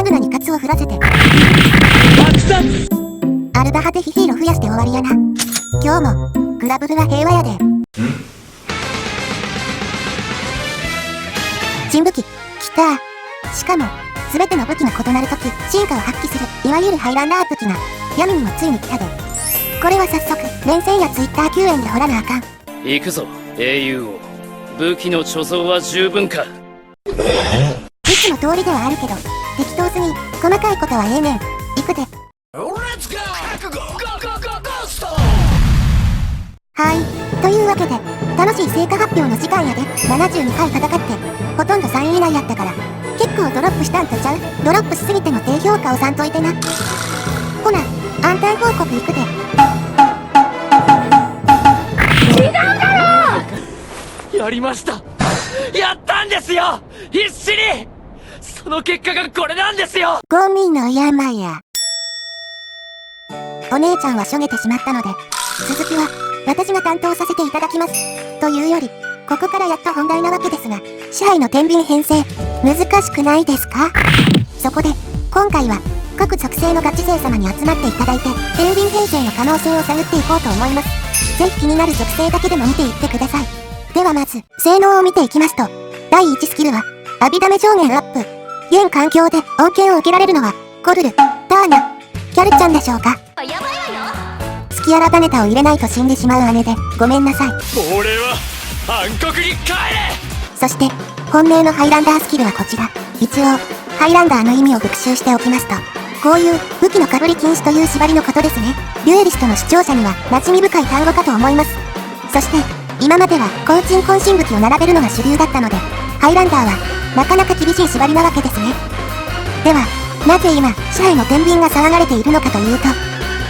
グナにカツを振らせてアルバハテヒヒーロ増やして終わりやな。今日もグラブルは平和やで。新武器、きた。しかも、すべての武器が異なるとき、進化を発揮する、いわゆるハイランダー武器が、闇にもついに来たで。これは早速、連戦やツイッター救援で掘らなあかん。行くぞ、英雄王。武器の貯蔵は十分か。いつも通りではあるけど、適当すぎ、細かいことはええねん。行くで。はい。というわけで、楽しい成果発表の時間やで。72回戦って、ほとんど3位以内やったから、結構ドロップしたんとちゃう？ドロップしすぎても低評価押さんといてな。ほな、安泰報告行くで。違うだろ！やりました！やったんですよ！必死に！その結果がこれなんですよ！ゴミの山や。お姉ちゃんはしょげてしまったので、続きは私が担当させていただきます。というより、ここからやっと本題なわけですが、支配の天秤編成、難しくないですか？そこで、今回は、各属性のガチ勢様に集まっていただいて、天秤編成の可能性を探っていこうと思います。ぜひ気になる属性だけでも見ていってください。ではまず、性能を見ていきますと、第1スキルは、浴びダメ上限アップ。現環境で恩恵を受けられるのは、コルル、ターナ、キャルちゃんでしょうか？やばいわよ！スキアラバネタを入れないと死んでしまう姉で、ごめんなさい。俺は、暗黒に帰れ！そして、本命のハイランダースキルはこちら。一応、ハイランダーの意味を復習しておきますと、こういう武器の被り禁止という縛りのことですね。デュエリストの視聴者には馴染み深い単語かと思います。そして、今までは後鎮渾身武器を並べるのが主流だったので、ハイランダーはなかなか厳しい縛りなわけですね。では、なぜ今、支配の天秤が騒がれているのかというと、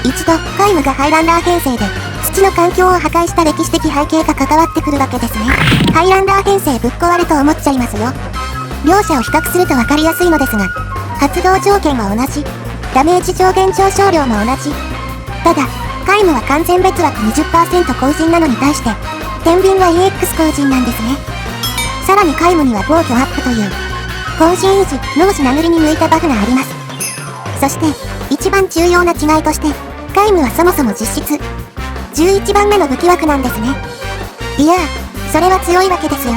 一度、カイムがハイランダー編成で、土の環境を破壊した歴史的背景が関わってくるわけですね。ハイランダー編成ぶっ壊れと思っちゃいますよ。両者を比較すると分かりやすいのですが、発動条件は同じ。ダメージ上限上昇量も同じ。ただ、カイムは完全別枠 20% 後進なのに対して、天秤は EX 後進なんですね。さらにカイムには防御アップという、後進維持、脳死殴りに向いたバフがあります。そして、一番重要な違いとして、カイムはそもそも実質、11番目の武器枠なんですね。いやー、それは強いわけですよ。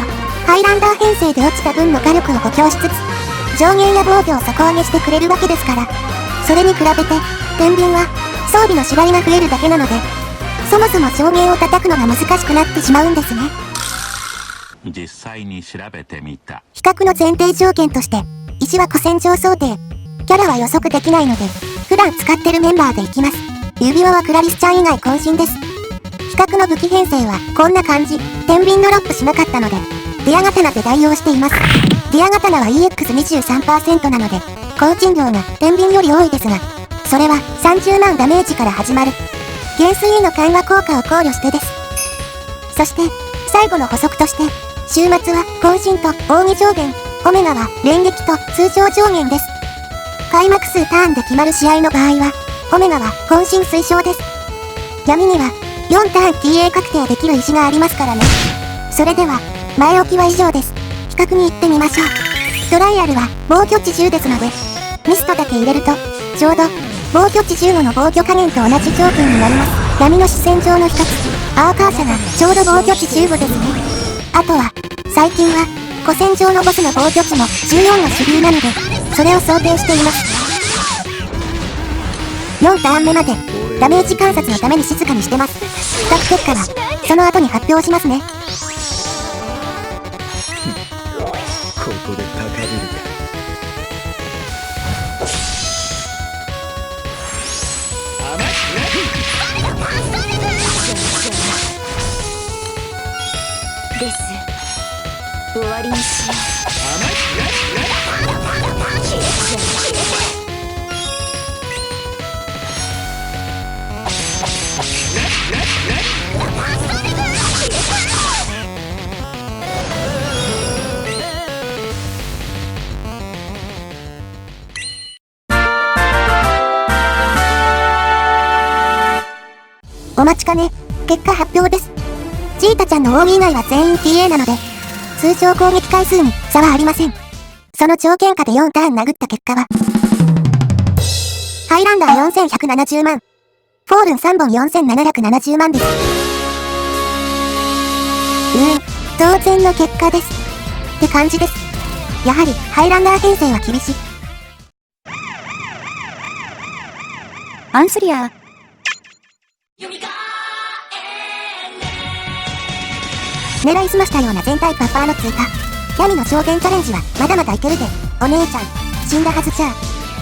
ハイランダー編成で落ちた分の火力を補強しつつ、上限や防御を底上げしてくれるわけですから、それに比べて、天秤は、装備の縛りが増えるだけなので、そもそも上限を叩くのが難しくなってしまうんですね。実際に調べてみた。比較の前提条件として、石は古戦場想定。キャラは予測できないので、普段使ってるメンバーでいきます。指輪はクラリスちゃん以外渾身です。比較の武器編成はこんな感じ。天秤ドロップしなかったので、ディア刀で代用しています。ディア刀は EX23% なので、高鎮量が天秤より多いですが、それは30万ダメージから始まる。減衰への緩和効果を考慮してです。そして、最後の補足として、週末は渾身と奥義上限、オメガは連撃と通常上限です。開幕数ターンで決まる試合の場合は、オメガは渾身推奨です。闇には4ターン TA 確定できる石がありますからね。それでは、前置きは以上です。比較に行ってみましょう。トライアルは防御値10ですので、ミストだけ入れると、ちょうど防御値15の防御加減と同じ条件になります。闇の主戦場の一つ、アーカーシャがちょうど防御値15ですね。あとは、最近は古戦場のボスの防御値も14が主流なので、それを想定しています。4ターン目まで、ダメージ観察のために静かにしてます。比較結果は、その後に発表しますね。ここで高めるか。です。終わりにしよう。お待ちかね、結果発表です。チータちゃんの扇以外は全員 TA なので、通常攻撃回数に差はありません。その条件下で4ターン殴った結果は、ハイランダー4170万。フォールン3本4770万です。当然の結果です。って感じです。やはり、ハイランダー編成は厳しい。アンスリアー。狙いすましたような全体バッファーの追加。闇の証言チャレンジはまだまだいけるで。お姉ちゃん、死んだはずじゃ。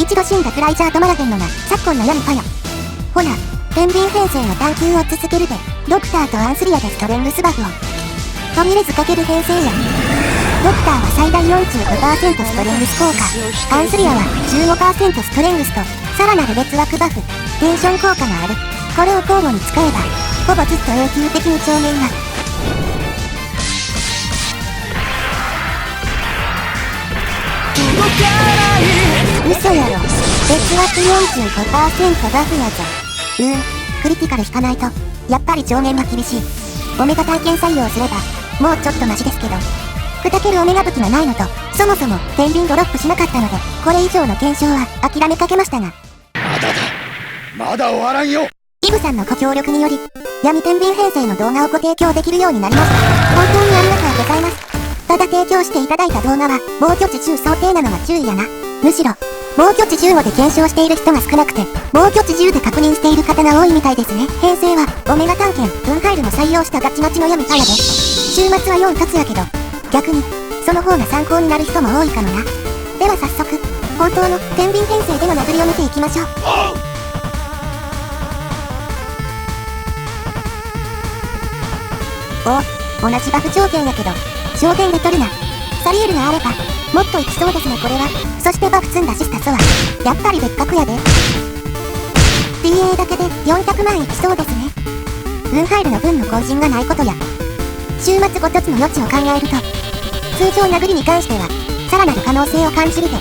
一度死んだくらいじゃ止まらへんのが昨今の闇かや。ほな、天秤編成の探求を続けるで。ドクターとアンスリアでストレングスバフを。途切れずかける編成や。ドクターは最大 45% ストレングス効果。アンスリアは 15% ストレングスと、さらなる別枠バフ、テンション効果がある。これを交互に使えば、ほぼずっと永久的に長面が。嘘やろ。別枠 45% バフやぞ。クリティカル引かないと、やっぱり上限が厳しい。オメガ体験採用すれば、もうちょっとマシですけど。砕けるオメガ武器がないのと、そもそも天秤ドロップしなかったので、これ以上の検証は諦めかけましたが。まだ終わらんよ。イブさんのご協力により、闇天秤編成の動画をご提供できるようになりました。本当にありがとうございます。ただ提供していただいた動画は、防御値10想定なのが注意やな。むしろ、防御値15で検証している人が少なくて、防御値10で確認している方が多いみたいですね。編成は、オメガ探検、ウンハイルも採用したガチガチの闇かやで。週末は4つやけど、逆に、その方が参考になる人も多いかもな。では早速、本当の天秤編成での殴りを見ていきましょう。同じバフ条件やけど、条件で取るな。サリエルがあれば、もっといきそうですねこれは。そしてバフ積んだシスタスは、やっぱり別格やで。DA だけで400万いきそうですね。ウンハイルの分の後陣がないことや、週末ごとつの余地を考えると、通常殴りに関しては、さらなる可能性を感じるで。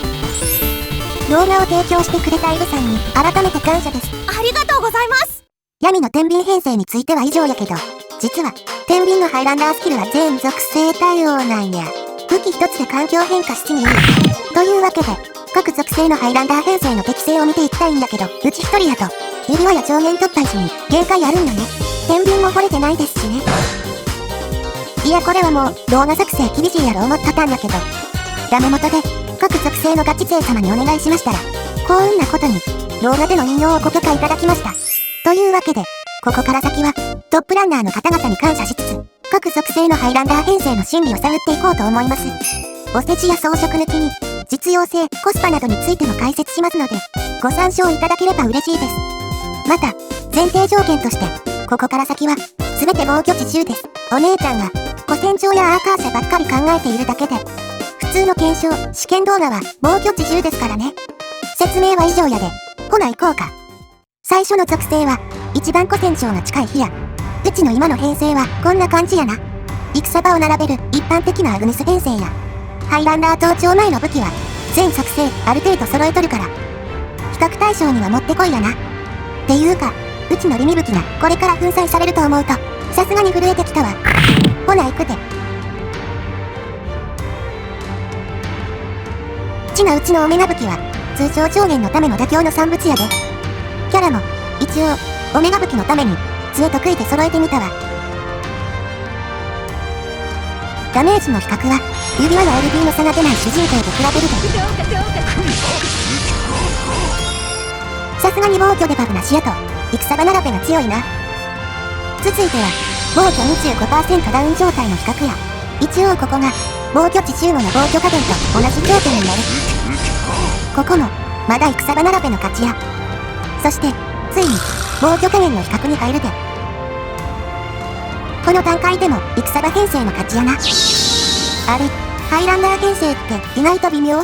動画を提供してくれたイブさんに、改めて感謝です。ありがとうございます。闇の天秤編成については以上やけど、実は、天秤のハイランダースキルは全属性対応なんや。武器一つで環境変化しにいい。というわけで、各属性のハイランダー編成の適性を見ていきたいんやけど、うち一人やと、指輪や上限突破石に限界あるんよね。天秤も掘れてないですしね。いやこれはもう、動画作成厳しいやろ思ったたんやけど、ダメ元で、各属性のガチ勢様にお願いしましたら、幸運なことに、動画での引用をご許可いただきました。というわけで、ここから先は、トップランナーの方々に感謝しつつ、各属性のハイランダー編成の心理を探っていこうと思います。おせちや装飾抜きに、実用性、コスパなどについても解説しますので、ご参照いただければ嬉しいです。また、前提条件として、ここから先は、すべて防御値10です。お姉ちゃんが、古戦場やアーカーシャばっかり考えているだけで、普通の検証、試験動画は防御値10ですからね。説明は以上やで、ほな行こうか。最初の属性は、一番古戦場が近い日や。うちの今の編成はこんな感じやな。戦場を並べる一般的なアグネス編成や、ハイランダー登頂前の武器は、全属性ある程度揃えとるから、比較対象にはもってこいやな。っていうか、うちのリミ武器がこれから粉砕されると思うと、さすがに震えてきたわ。ほな行くで。ちなうちのオメガ武器は、通常上限のための妥協の産物やで。キャラも、一応、オメガ武器のために、杖と杭で揃えてみたわ。ダメージの比較は、指輪や LP の差が出ない主人公と比べるで。さすがに防御でバフなしやと、戦場並べが強いな。続いては、防御 25% ダウン状態の比較や、一応ここが、防御値15の防御加減と同じ条件になる。ここも、まだ戦場並べの勝ちや。そして、ついに、防御加減の比較に入るで。この段階でも、戦場編成の勝ちやな。あれ、ハイランダー編成って意外と微妙。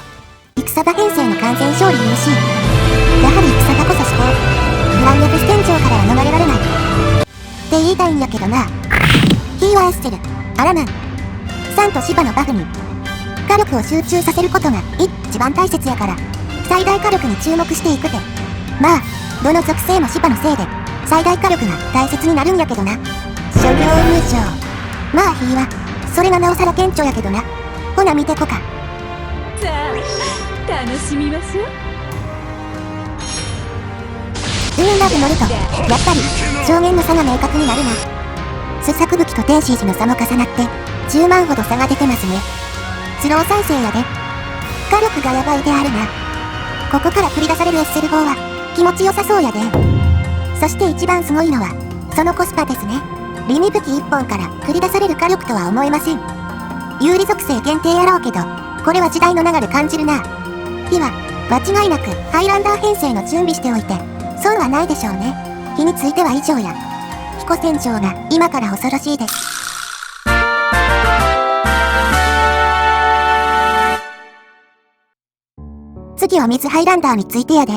戦場編成の完全勝利優しい。やはり戦場こそ思考。グランデフス天井からは逃れられない。って言いたいんやけどな。キーはエステル、アラマン、サンとシバのバフに、火力を集中させることが一番大切やから、最大火力に注目していくて。まあ、どの属性もシバのせいで、最大火力が大切になるんやけどな。諸行無常。まあ、ヒーは、それがなおさら顕著やけどな。ほな見てこか。さあ、楽しみましょう。ーンラブ乗ると、やっぱり、上限の差が明確になるな。スサク武器と天使時の差も重なって、10万ほど差が出てますね。スロー再生やで。火力がやばいであるな。ここから繰り出される SL4 は、気持ちよさそうやで。そして一番すごいのは、そのコスパですね。リミ武器1本から繰り出される火力とは思えません。有利属性限定やろうけど、これは時代の流れ感じるな。火は、間違いなくハイランダー編成の準備しておいて、損はないでしょうね。火については以上や。彦船長が今から恐ろしいです。次は水ハイランダーについてやで。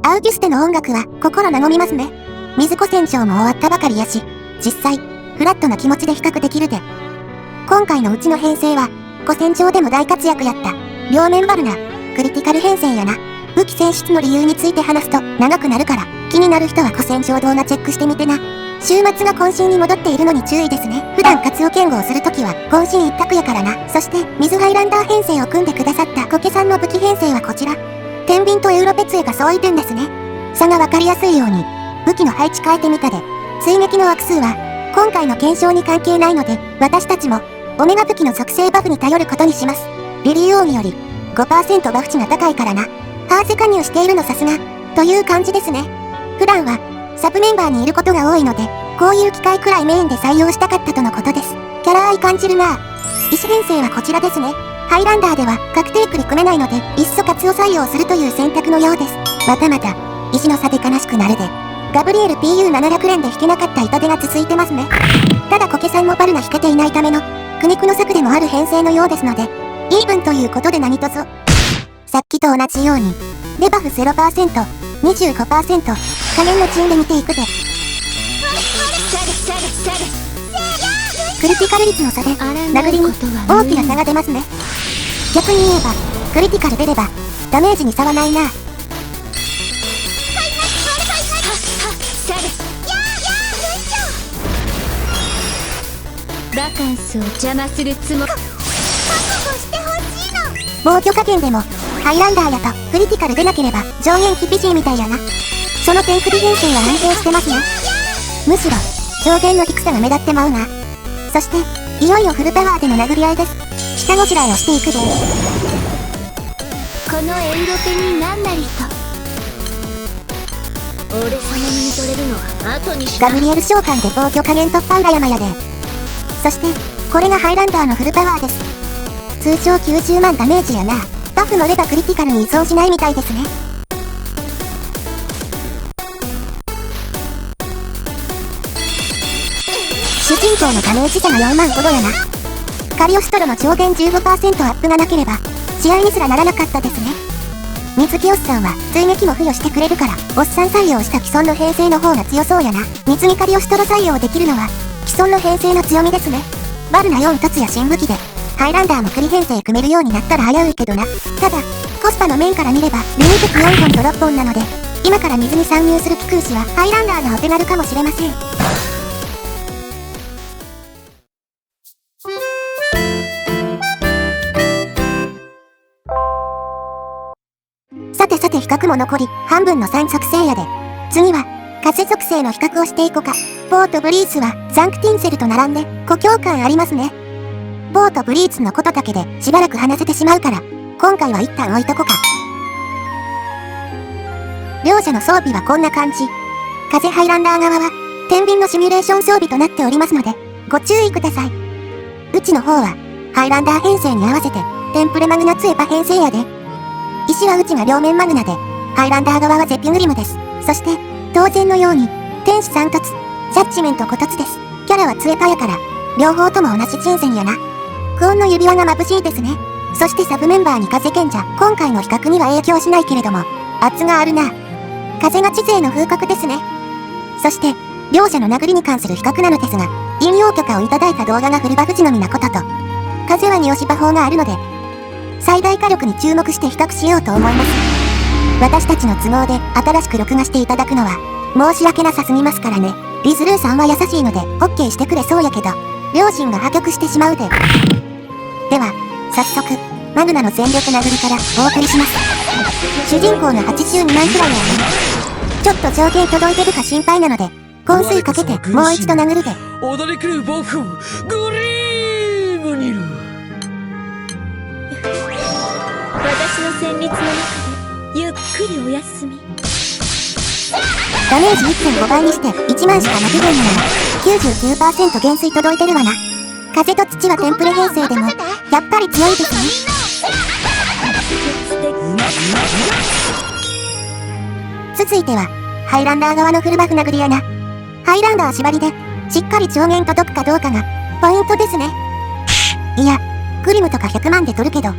アウギュステの音楽は心和みますね。水子船長も終わったばかりやし、実際、フラットな気持ちで比較できるで。今回のうちの編成は、子船長でも大活躍やった、両面バルナ、クリティカル編成やな。武器選出の理由について話すと長くなるから、気になる人は子船長動画チェックしてみてな。週末が渾身に戻っているのに注意ですね。普段活を剣豪するときは渾身一択やからな。そして、水ハイランダー編成を組んでくださったコケさんの武器編成はこちら。天秤とエウロペツエが相違点ですね。差がわかりやすいように、武器の配置変えてみたで、追撃の枠数は、今回の検証に関係ないので、私たちも、オメガ武器の属性バフに頼ることにします。リリー王により、5% バフ値が高いからな。ハーゼ加入しているのさすが、という感じですね。普段は、サブメンバーにいることが多いので、こういう機会くらいメインで採用したかったとのことです。キャラ愛感じるなぁ。石編成はこちらですね。ハイランダーでは確定区に組めないので、いっそ活を採用するという選択のようです。またまた、石の差で悲しくなるで。ガブリエル PU700 連で引けなかった痛手が続いてますね。ただコケさんもバルナ引けていないための、苦肉の策でもある編成のようですので、イーブンということで何卒。さっきと同じように、デバフ 0%、25%、加減のチーンで見ていくで。クリティカル率の差で、殴りに大きな差が出ますね。逆に言えば、クリティカル出れば、ダメージに差はないな。バカンスを邪魔するつもり。防御加減でも、ハイランダーやとクリティカル出なければ上限厳しいみたいやな。その点クリ編成は安定してますね。むしろ、上限の低さが目立ってまうな。そして、いよいよフルパワーでの殴り合いです。下ごしらえをしていくで。このエウロペになんなりと。俺様に見とれるのは後にしな。ガブリエル召喚で防御加減突破裏山やで。そして、これがハイランダーのフルパワーです。通常90万ダメージやな。バフ乗ればクリティカルに依存しないみたいですね。主人公のダメージ差が4万ほどやな。カリオストロの上限 15% アップがなければ、試合にすらならなかったですね。水木おっさんは追撃も付与してくれるから、おっさん採用した既存の編成の方が強そうやな。水木カリオストロ採用できるのは、既存の編成の強みですね。バルナ4凸や新武器で、ハイランダーもクリ編成組めるようになったら危ういけどな。ただ、コスパの面から見れば、リミ武器4本と6本なので、今から水に参入する気空士はハイランダーがお手軽かもしれません。さてさて比較も残り、半分の3属性やで。次は、風属性の比較をしていこか。ボーとブリースは、ザンクティンセルと並んで、故郷感ありますね。ボーとブリーツのことだけで、しばらく話せてしまうから、今回は一旦置いとこか。両者の装備はこんな感じ。風ハイランダー側は、天秤のシミュレーション装備となっておりますので、ご注意ください。うちの方は、ハイランダー編成に合わせて、テンプレマグナツエパ編成やで。石はうちが両面マグナで、ハイランダー側はゼピュグリムです。そして、当然のように、天使3凸、ジャッジメント5凸です。キャラはツエパやから、両方とも同じ人選やな。クオンの指輪が眩しいですね。そしてサブメンバーに風賢者、今回の比較には影響しないけれども、圧があるな。風が知性の風格ですね。そして、両者の殴りに関する比較なのですが、引用許可をいただいた動画がフルバフ時のみなことと、風は二押し魔法があるので、最大火力に注目して比較しようと思います。私たちの都合で新しく録画していただくのは、申し訳なさすぎますからね。リズルーさんは優しいので、OK してくれそうやけど、両親が破局してしまうで。では、早速、マグナの全力殴りからお送りします。主人公の82万くらいやね。ちょっと上限届いてるか心配なので、香水かけてもう一度殴るで。踊り狂う僕をグリームにいる。私の旋律の中でゆっくりお休み。ダメージ 1.5 倍にして1万しかなく減なら 99% 減衰届いてるわな。風と土はテンプレ編成でもやっぱり強いですね。続いてはハイランダー側のフルバフ殴りやな。ハイランダー縛りでしっかり上限届くかどうかがポイントですね。いやグリムとか100万で取るけど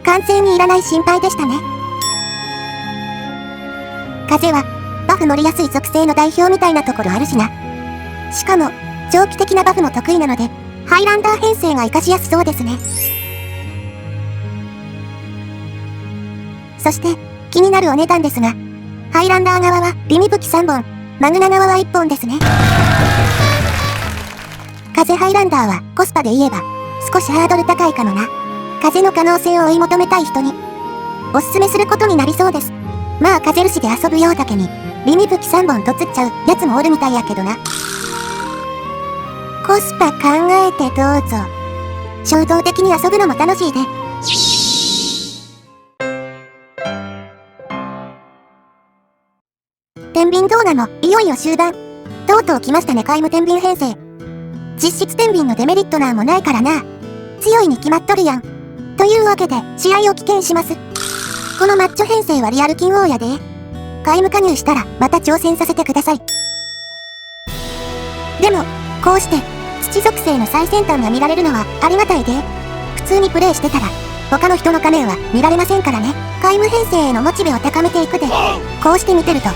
完成にいらない心配でしたね。風はバフ乗りやすい属性の代表みたいなところあるしな。しかも長期的なバフも得意なのでハイランダー編成が活かしやすそうですね。そして気になるお値段ですが、ハイランダー側はビミ武器3本、マグナ側は1本ですね。風ハイランダーはコスパで言えば少しハードル高いかもな。風の可能性を追い求めたい人におすすめすることになりそうです。まあ風主で遊ぶようだけにビミ武器3本とつっちゃうやつもおるみたいやけどな。コスパ考えてどうぞ。衝動的に遊ぶのも楽しいで。天秤動画もいよいよ終盤。とうとう来ましたね皆無天秤編成。実質天秤のデメリットなんもないからな。強いに決まっとるやん。というわけで試合を棄権します。このマッチョ編成はリアル金王やで。皆無加入したらまた挑戦させてください。でもこうして土属性の最先端が見られるのはありがたいで。普通にプレイしてたら他の人の仮面は見られませんからね。皆無編成へのモチベを高めていくで。こうして見てると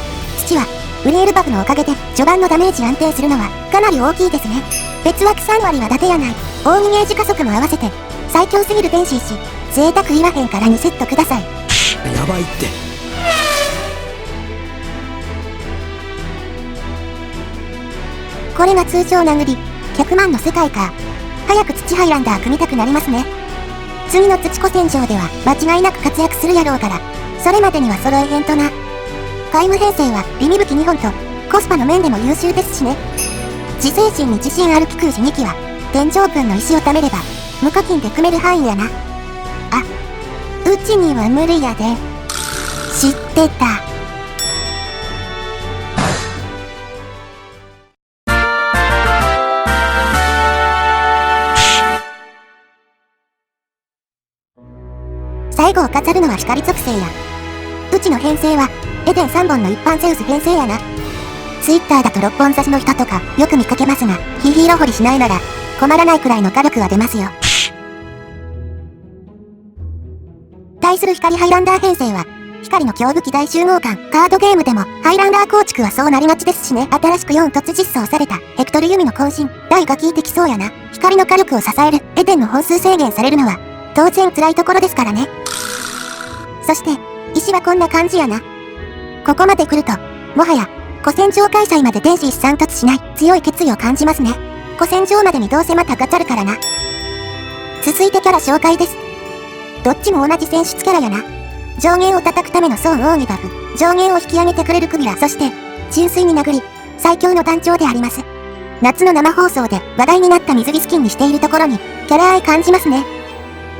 土はウリエルバフのおかげで序盤のダメージ安定するのはかなり大きいですね。別枠3割は伊達やない。大逃げ時加速も合わせて最強すぎる天使石贅沢言わへんから2セットください。やばいって。これが通常殴り100万の世界か。早く土ハイランダー組みたくなりますね。次の土子戦場では間違いなく活躍するやろうから、それまでには揃えへんとな。皆無編成はビミ武器2本とコスパの面でも優秀ですしね。自制心に自信ある気空士2機は天井分の石を貯めれば無課金で組める範囲やな。あ、うちには無理やで。知ってた。最後を飾るのは光属性や。うちの編成はエデン3本の一般ゼウス編成やな。ツイッターだと6本差しの人とかよく見かけますが、ヒヒーロ掘りしないなら困らないくらいの火力は出ますよ。対する光ハイランダー編成は光の強武器大集合感。カードゲームでもハイランダー構築はそうなりがちですしね。新しく4突実装されたヘクトル弓の渾身大が効いてきそうやな。光の火力を支えるエデンの本数制限されるのは当然辛いところですからね。そして石はこんな感じやな。ここまで来るともはや古戦場開催まで天使一散突しない強い決意を感じますね。古戦場までにどうせまたガチャるからな。続いてキャラ紹介です。どっちも同じ選出キャラやな。上限を叩くためのソーン奥義バフ、上限を引き上げてくれるクビラ、そして純粋に殴り最強の団長であります。夏の生放送で話題になった水着スキンにしているところにキャラ愛感じますね。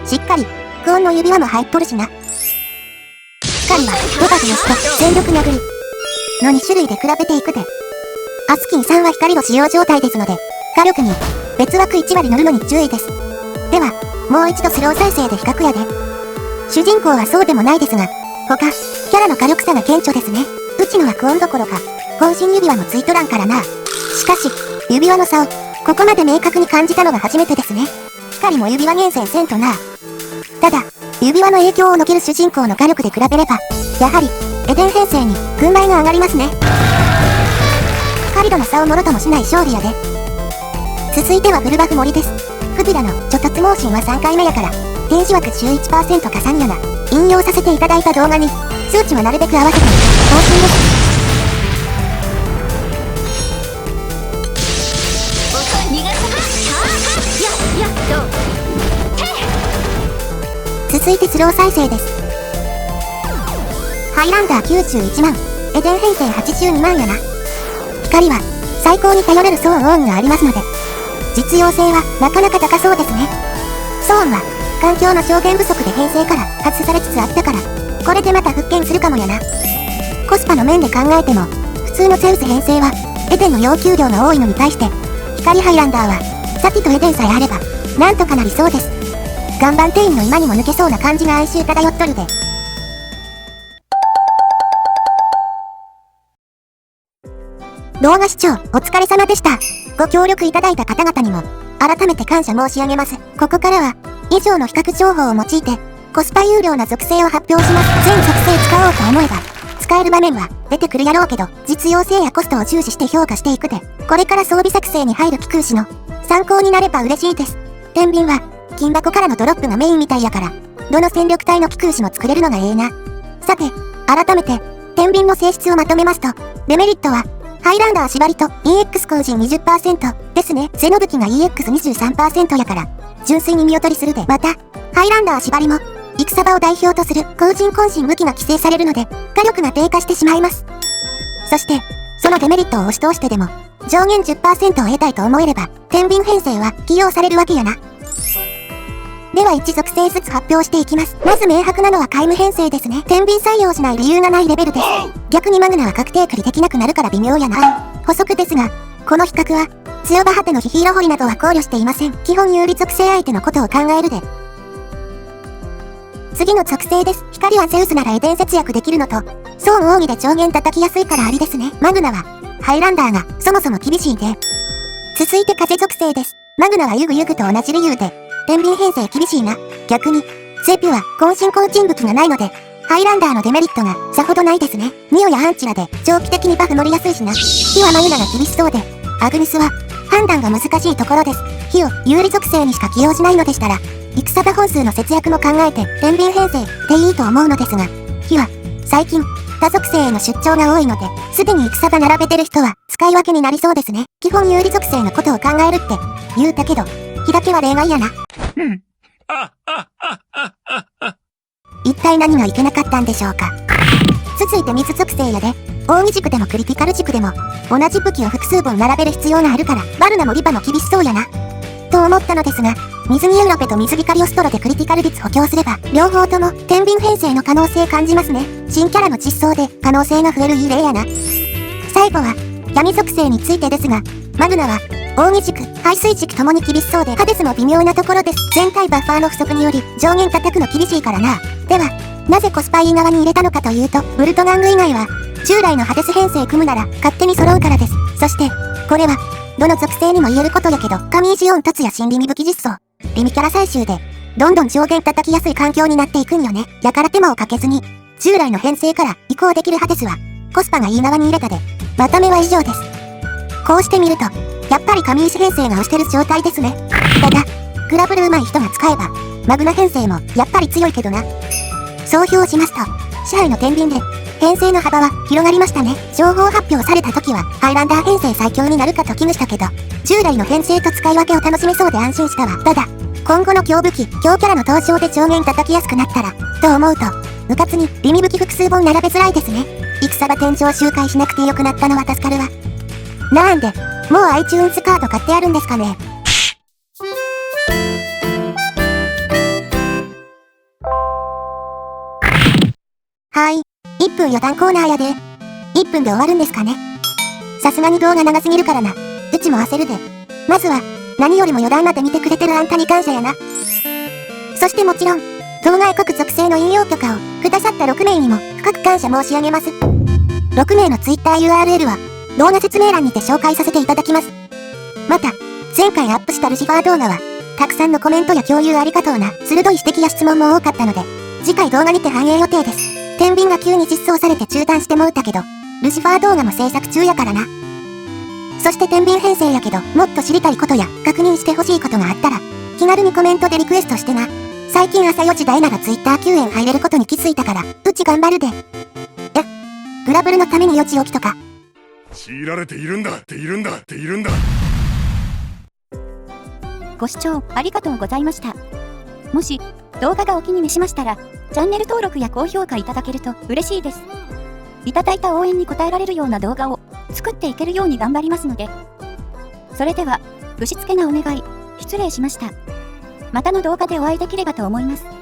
しっかりクオンの指輪も入っとるしな。光はドバフの人全力殴りの2種類で比べていくで。アスキンさんは光の使用状態ですので火力に別枠1割乗るのに注意です。ではもう一度スロー再生で比較やで。主人公はそうでもないですが他キャラの火力差が顕著ですね。うちのはクオンどころか渾身指輪もついとらんからな。しかし指輪の差をここまで明確に感じたのが初めてですね。光も指輪厳選せんとな。ただ指輪の影響を除ける主人公の火力で比べればやはりエデン編成に軍配が上がりますね。光度の差をもろともしない勝利やで。続いてはフルバフ森です。クビラのちょっとつ盲信は3回目やから定時枠11%加算やな。引用させていただいた動画に数値はなるべく合わせて更新です。続いてスロー再生です。ハイランダー91万、エデン編成82万やな。光は最高に頼れるソーンオンがありますので、実用性はなかなか高そうですね。ソーンは環境の証言不足で編成から外されつつあったから、これでまた復権するかもやな。コスパの面で考えても、普通のゼウス編成はエデンの要求量が多いのに対して、光ハイランダーはサティとエデンさえあればなんとかなりそうです。岩盤店員の今にも抜けそうな感じが哀愁漂っとるで。動画視聴お疲れ様でした。ご協力いただいた方々にも改めて感謝申し上げます。ここからは以上の比較情報を用いてコスパ有料な属性を発表します。全属性使おうと思えば使える場面は出てくるやろうけど、実用性やコストを重視して評価していくで、これから装備作成に入る機空士の参考になれば嬉しいです。天秤は金箱からのドロップがメインみたいやから、どの戦力帯の機空士も作れるのがええな。さて、改めて天秤の性質をまとめますと、デメリットはハイランダー縛りと EX 後陣 20% ですね。ゼノ武器が EX23% やから、純粋に見劣りするで。また、ハイランダー縛りも、戦場を代表とする後陣渾身武器が規制されるので、火力が低下してしまいます。そして、そのデメリットを押し通してでも、上限 10% を得たいと思えれば、天秤編成は起用されるわけやな。では1属性ずつ発表していきます。まず明白なのは皆無編成ですね。天秤採用しない理由がないレベルです。逆にマグナは確定繰りできなくなるから微妙やな。補足ですが、この比較は、強場果てのヒヒーロ掘りなどは考慮していません。基本有利属性相手のことを考えるで。次の属性です。光はゼウスならエデン節約できるのと、ソーン奥義で上限叩きやすいからありですね。マグナは、ハイランダーがそもそも厳しいで。続いて風属性です。マグナはユグユグと同じ理由で、天秤編成厳しいな。逆に、セピュは渾身後鎮武器がないので、ハイランダーのデメリットがさほどないですね。ニオやアンチラで長期的にバフ乗りやすいしな。火はマグナが厳しそうで、アグニスは判断が難しいところです。火を有利属性にしか起用しないのでしたら、戦場本数の節約も考えて天秤編成でいいと思うのですが、火は最近他属性への出張が多いので、すでに戦場並べてる人は使い分けになりそうですね。基本有利属性のことを考えるって言うたけど、火だけは例外やな。一体何がいけなかったんでしょうか。続いて水属性やで、奥義軸でもクリティカル軸でも同じ武器を複数本並べる必要があるから、バルナもリバも厳しそうやなと思ったのですが、水着エウロペと水着カリオストロでクリティカル率補強すれば、両方とも天秤編成の可能性感じますね。新キャラの実装で可能性が増えるいい例やな。最後は闇属性についてですが、マグナは奥義軸、排水軸ともに厳しそうで、ハデスも微妙なところです。全体バッファーの不足により上限叩くの厳しいからな。では、なぜコスパいい側に入れたのかというと、ブルトガング以外は従来のハデス編成組むなら勝手に揃うからです。そして、これはどの属性にも言えることやけど、カミージオン凸や新リミ武器実装、リミキャラ採集でどんどん上限叩きやすい環境になっていくんよね。やから手間をかけずに従来の編成から移行できるハデスはコスパがいい側に入れたで、まとめは以上です。こうしてみると、やっぱり神石編成が押してる状態ですね。ただ、グラブル上手い人が使えば、マグナ編成もやっぱり強いけどな。総評しますと、支配の天秤で、編成の幅は広がりましたね。情報発表された時は、ハイランダー編成最強になるかと危惧したけど、従来の編成と使い分けを楽しめそうで安心したわ。ただ、今後の強武器、強キャラの登場で上限叩きやすくなったら、と思うと、うかつにリミ武器複数本並べづらいですね。戦場天井周回しなくてよくなったのは助かるわ。なんで、もう iTunes カード買ってあるんですかね。はい。1分余談コーナーやで。1分で終わるんですかね。さすがに動画長すぎるからな。うちも焦るで。まずは、何よりも余談まで見てくれてるあんたに感謝やな。そしてもちろん、当該国属性の引用許可をくださった6名にも深く感謝申し上げます。6名の TwitterURL は、動画説明欄にて紹介させていただきます。また、前回アップしたルシファー動画は、たくさんのコメントや共有ありがとうな、鋭い指摘や質問も多かったので、次回動画にて反映予定です。天秤が急に実装されて中断してもうたけど、ルシファー動画も制作中やからな。そして天秤編成やけど、もっと知りたいことや確認してほしいことがあったら、気軽にコメントでリクエストしてな。最近朝4時台なら Twitter 9円入れることに気づいたから、うち頑張るで。グラブルのためによちよきとか。強いられているんだっているんだっているんだ。ご視聴ありがとうございました。もし動画がお気に召しましたら、チャンネル登録や高評価いただけると嬉しいです。いただいた応援に応えられるような動画を作っていけるように頑張りますので。それでは、ぶしつけなお願い、失礼しました。またの動画でお会いできればと思います。